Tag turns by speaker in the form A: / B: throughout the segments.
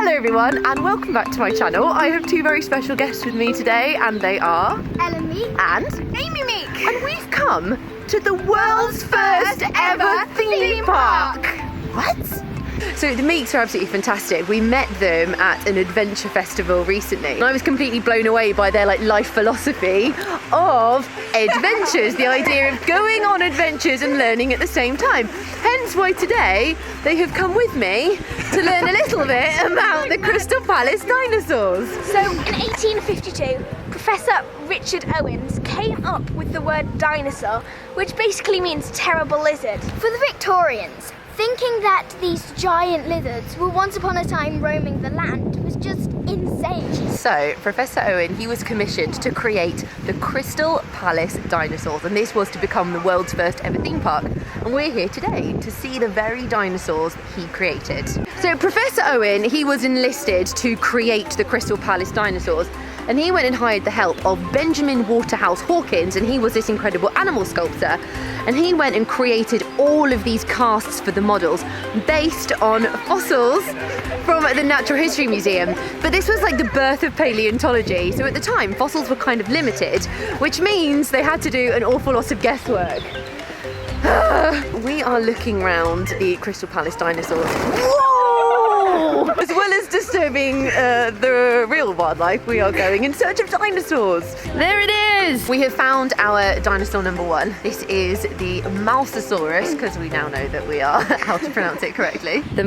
A: Hello everyone and welcome back to my channel. I have two very special guests with me today and they are
B: Ella Meek
A: and
B: Amy Meek.
A: And we've come to the world's first ever theme park. What? So the Meeks are absolutely fantastic. We met them at an adventure festival recently. And I was completely blown away by their life philosophy of adventures, the idea of going on adventures and learning at the same time. Hence why today they have come with me to learn a little bit about the Crystal Palace dinosaurs.
B: So in 1852, Professor Richard Owens came up with the word dinosaur, which basically means terrible lizard. For the Victorians, thinking that these giant lizards were once upon a time roaming the land was just insane.
A: So, Professor Owen, he was commissioned to create the Crystal Palace dinosaurs, and this was to become the world's first ever theme park. And we're here today to see the very dinosaurs that he created. So, Professor Owen, he was enlisted to create the Crystal Palace dinosaurs, and he went and hired the help of Benjamin Waterhouse Hawkins, and he was this incredible animal sculptor. And he went and created all of these casts for the models based on fossils from the Natural History Museum. But this was like the birth of paleontology. So at the time, fossils were kind of limited, which means they had to do an awful lot of guesswork. We are looking around the Crystal Palace dinosaurs. Whoa! As well as disturbing the real wildlife, we are going in search of dinosaurs. There it is! We have found our dinosaur number one. This is the Mosasaurus, because we now know that we are how to pronounce it correctly. The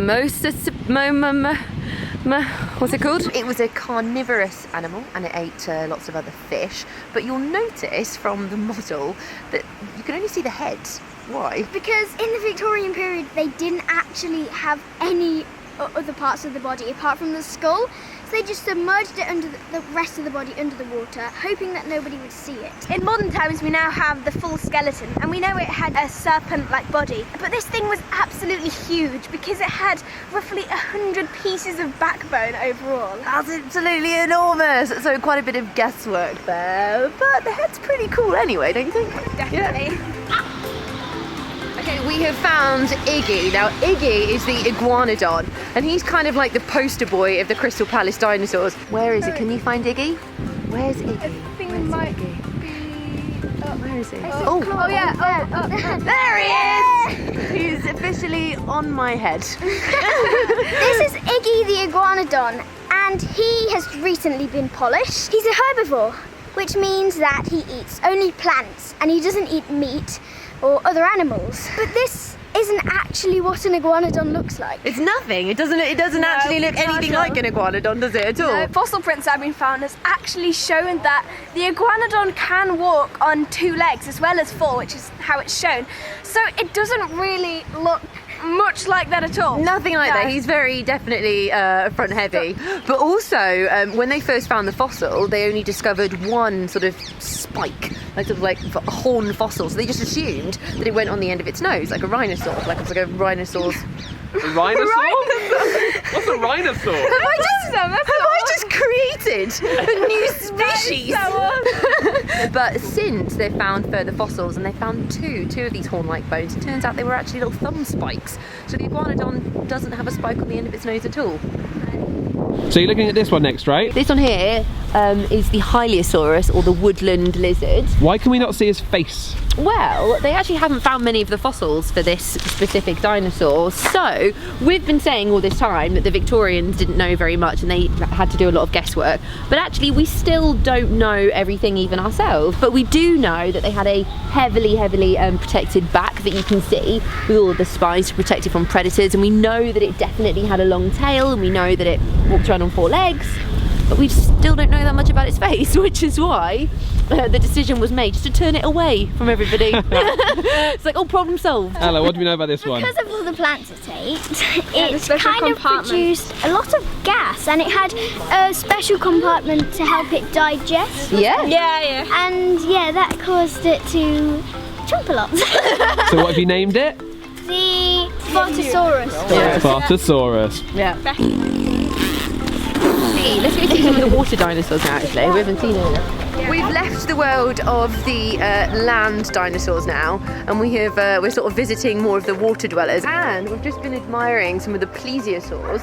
A: what's it called? It was a carnivorous animal and it ate lots of other fish. But you'll notice from the model that you can only see the head. Why?
B: Because in the Victorian period, they didn't actually have any other parts of the body apart from the skull. So they just submerged it under the rest of the body under the water, hoping that nobody would see it. In modern times, we now have the full skeleton, and we know it had a serpent-like body. But this thing was absolutely huge because it had roughly 100 pieces of backbone overall.
A: That's absolutely enormous. So quite a bit of guesswork there, but the head's pretty cool anyway, don't you think?
B: Definitely.
A: Yeah. Okay, we have found Iggy. Now, Iggy is the Iguanodon, and he's kind of like the poster boy of the Crystal Palace dinosaurs. Where is it? Can you find Iggy? Where's Iggy?
B: I think it might be...
A: Where is he?
B: Oh yeah.
A: There he is! He's officially on my head.
B: This is Iggy the Iguanodon, and he has recently been polished. He's a herbivore, which means that he eats only plants, and he doesn't eat meat or other animals. But this isn't actually what an iguanodon looks like.
A: It's nothing. It doesn't actually look anything like an iguanodon, does it at all?
C: No, fossil prints that have been found has actually shown that the iguanodon can walk on 2 legs as well as 4, which is how it's shown. So it doesn't really look much like that at all.
A: Nothing like that. He's very definitely front heavy. But also, when they first found the fossil, they only discovered one sort of spike, like sort of like a horn fossil. So they just assumed that it went on the end of its nose, like a rhinosaur, like it's like a rhinosaur's.
D: A rhinosaur? What's a rhinosaur?
A: Have I just created a new species? But since they've found further fossils, and they found two of these horn-like bones, it turns out they were actually little thumb spikes. So the iguanodon doesn't have a spike on the end of its nose at all.
D: So you're looking at this one next, right?
A: This one here is the Hylaeosaurus, or the woodland lizard.
D: Why can we not see his face?
A: Well, they actually haven't found many of the fossils for this specific dinosaur, so we've been saying all this time that the Victorians didn't know very much and they had to do a lot of guesswork, but actually we still don't know everything even ourselves. But we do know that they had a heavily protected back that you can see with all of the spines to protect it from predators, and we know that it definitely had a long tail, and we know that it walked around on 4 legs. But we still don't know that much about its face, which is why the decision was made just to turn it away from everybody. It's like, oh, problem solved.
D: Ella, what do we know about this one?
B: Because of all the plants it ate, it kind of produced a lot of gas, and it had a special compartment to help it digest.
A: Yeah.
B: And yeah, that caused it to chomp a lot.
D: So what have you named it?
B: The Mosasaurus.
A: Yeah.
D: Spartosaurus.
A: Yeah. Let's go see some of the water dinosaurs now, actually. We haven't seen any. We've left the world of the land dinosaurs now, and we're sort of visiting more of the water dwellers, and we've just been admiring some of the plesiosaurs.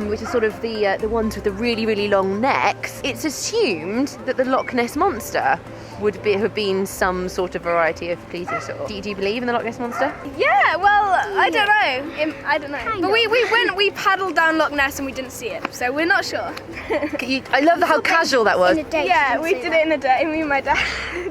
A: which is sort of the ones with the really, really long necks, it's assumed that the Loch Ness Monster would have been some sort of variety of plesiosaur. Do you believe in the Loch Ness Monster?
C: Yeah, well, I don't know. I don't know.
B: Kind
C: But
B: of.
C: we paddled down Loch Ness and we didn't see it, so we're not sure.
A: I love how casual that was.
B: In a day.
C: Yeah, we did it in a day, me and my dad.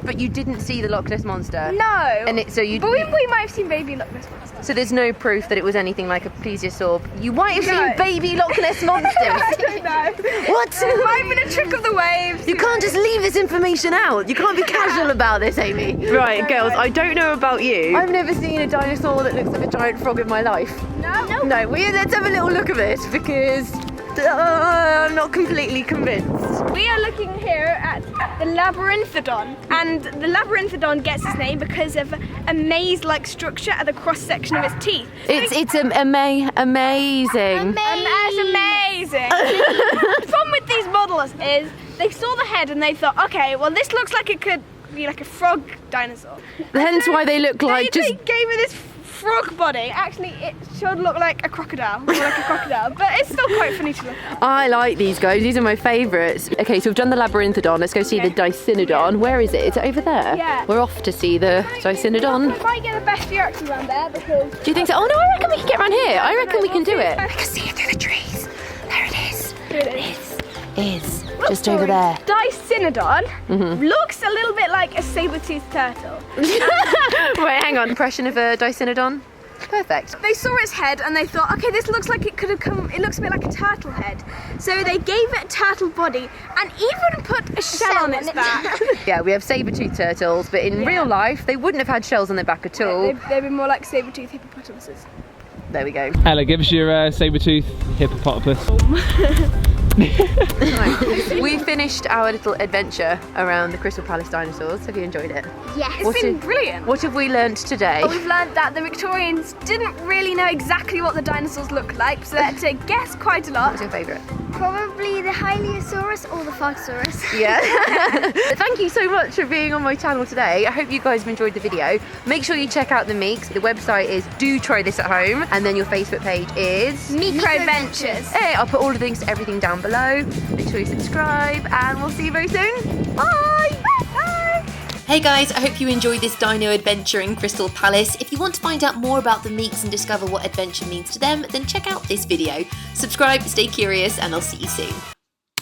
A: But you didn't see the Loch Ness Monster.
C: No.
A: And
C: But we might have seen baby Loch Ness Monster.
A: So there's no proof that it was anything like a plesiosaur. You might have
C: No.
A: seen baby Loch Ness monsters.
C: I don't know.
A: What?
C: It might have been a trick of the waves.
A: You can't just leave this information out. You can't be casual about this, Amy. Right, girls, I don't know about you. I've never seen a dinosaur that looks like a giant frog in my life.
C: No.
A: No, let's have a little look at it because I'm not completely convinced.
C: We are looking here at the Labyrinthodon, and the Labyrinthodon gets its name because of a maze-like structure at the cross-section of its teeth.
A: It's amazing.
C: And that's amazing. The problem with these models is they saw the head and they thought, okay, well this looks like it could be like a frog dinosaur.
A: Hence why they look like
C: They gave it this frog body. Actually, it should look like a crocodile, but it's still quite funny to look at.
A: I like these guys. These are my favourites. Okay, so we've done the Labyrinthodon. Let's go see the Dicynodon. Where is it? Is it over there?
C: Yeah.
A: We're off to see the Dicynodon.
C: We might get the best view actually around there because
A: Do you think so? Oh no, I reckon we can get around here. I reckon we can do it. I can see it through the trees. There it is. It is. Just over there.
C: Dicynodon looks a little bit like a saber-toothed turtle.
A: Wait, hang on. Impression of a Dicynodon? Perfect.
C: They saw its head and they thought, okay, this looks like it could have come, it looks a bit like a turtle head. So they gave it a turtle body and even put a shell on its back.
A: Yeah, we have saber-toothed turtles, but in real life, they wldn't have had shells on their back at all.
C: They'd be more like saber-toothed hippopotamuses.
A: There we go.
D: Ella, give us your saber-tooth hippopotamus.
A: We finished our little adventure around the Crystal Palace dinosaurs. Have you enjoyed it?
B: Yes.
C: It's been brilliant.
A: What have we learnt today?
C: We've learned that the Victorians didn't really know exactly what the dinosaurs looked like, so they had to guess quite a lot.
A: What's your favourite?
B: Probably the Hylaeosaurus or the Foxsaurus.
A: Yeah. Thank you so much for being on my channel today. I hope you guys have enjoyed the video. Make sure you check out the MEEKS. The website is Do Try This at Home, and then your Facebook page is
C: Micro Adventures.
A: Hey, I'll put all the links to everything down below. Make sure you subscribe, and we'll see you very soon. Bye! Bye! Hey guys, I hope you enjoyed this dino adventure in Crystal Palace. If you want to find out more about the MEEKS and discover what adventure means to them, then check out this video. Subscribe, stay curious, and I'll see you soon.